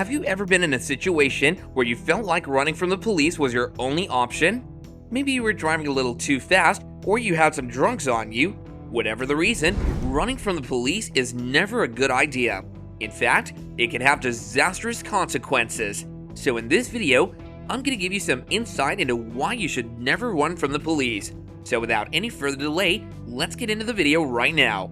Have you ever been in a situation where you felt like running from the police was your only option? Maybe you were driving a little too fast, or you had some drunks on you. Whatever the reason, running from the police is never a good idea. In fact, it can have disastrous consequences. So in this video, I'm going to give you some insight into why you should never run from the police. So without any further delay, let's get into the video right now.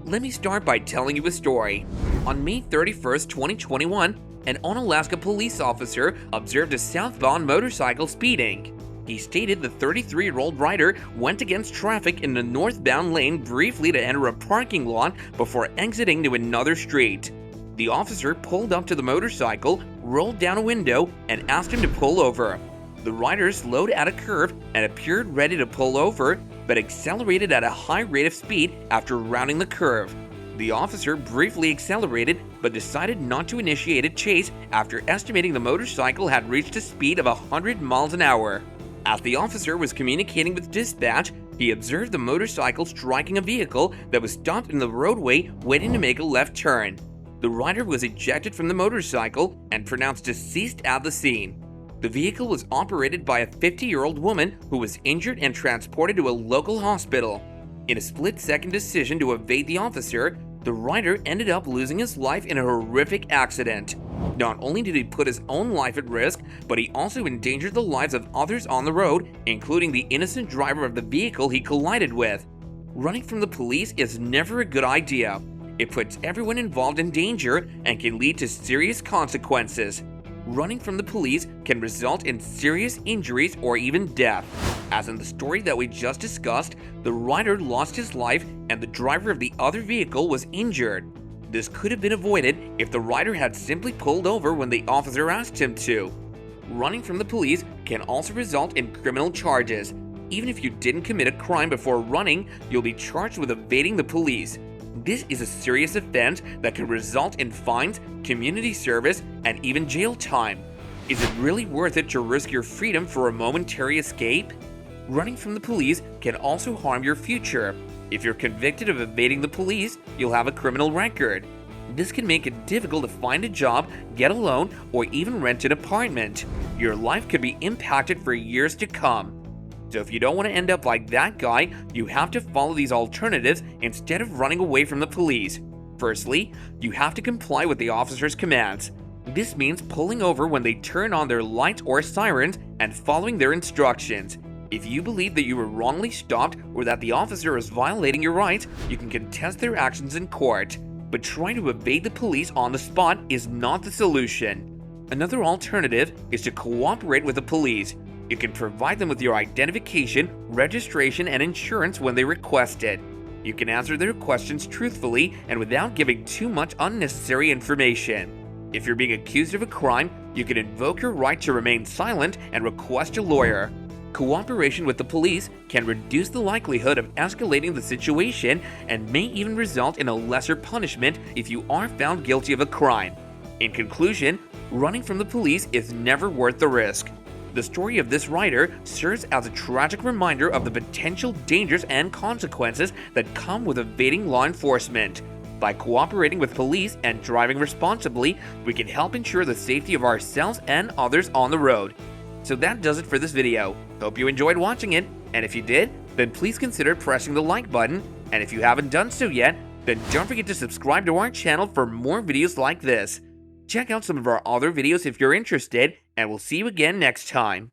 Let me start by telling you a story. On May 31st, 2021, an Unalaska police officer observed a southbound motorcycle speeding. He stated the 33-year-old rider went against traffic in the northbound lane briefly to enter a parking lot before exiting to another street. The officer pulled up to the motorcycle, rolled down a window, and asked him to pull over. The rider slowed at a curve and appeared ready to pull over, but accelerated at a high rate of speed after rounding the curve. The officer briefly accelerated, but decided not to initiate a chase after estimating the motorcycle had reached a speed of 100 miles an hour. As the officer was communicating with dispatch, he observed the motorcycle striking a vehicle that was stopped in the roadway waiting to make a left turn. The rider was ejected from the motorcycle and pronounced deceased at the scene. The vehicle was operated by a 50-year-old woman who was injured and transported to a local hospital. In a split-second decision to evade the officer, the rider ended up losing his life in a horrific accident. Not only did he put his own life at risk, but he also endangered the lives of others on the road, including the innocent driver of the vehicle he collided with. Running from the police is never a good idea. It puts everyone involved in danger and can lead to serious consequences. Running from the police can result in serious injuries or even death. As in the story that we just discussed, the rider lost his life and the driver of the other vehicle was injured. This could have been avoided if the rider had simply pulled over when the officer asked him to. Running from the police can also result in criminal charges. Even if you didn't commit a crime before running, you'll be charged with evading the police. This is a serious offense that can result in fines, community service, and even jail time. Is it really worth it to risk your freedom for a momentary escape? Running from the police can also harm your future. If you're convicted of evading the police, you'll have a criminal record. This can make it difficult to find a job, get a loan, or even rent an apartment. Your life could be impacted for years to come. So if you don't want to end up like that guy, you have to follow these alternatives instead of running away from the police. Firstly, you have to comply with the officer's commands. This means pulling over when they turn on their lights or sirens and following their instructions. If you believe that you were wrongly stopped or that the officer is violating your rights, you can contest their actions in court. But trying to evade the police on the spot is not the solution. Another alternative is to cooperate with the police. You can provide them with your identification, registration, and insurance when they request it. You can answer their questions truthfully and without giving too much unnecessary information. If you're being accused of a crime, you can invoke your right to remain silent and request a lawyer. Cooperation with the police can reduce the likelihood of escalating the situation and may even result in a lesser punishment if you are found guilty of a crime. In conclusion, running from the police is never worth the risk. The story of this rider serves as a tragic reminder of the potential dangers and consequences that come with evading law enforcement. By cooperating with police and driving responsibly, we can help ensure the safety of ourselves and others on the road. So that does it for this video. Hope you enjoyed watching it, and if you did, then please consider pressing the like button, and if you haven't done so yet, then don't forget to subscribe to our channel for more videos like this. Check out some of our other videos if you're interested, and we'll see you again next time.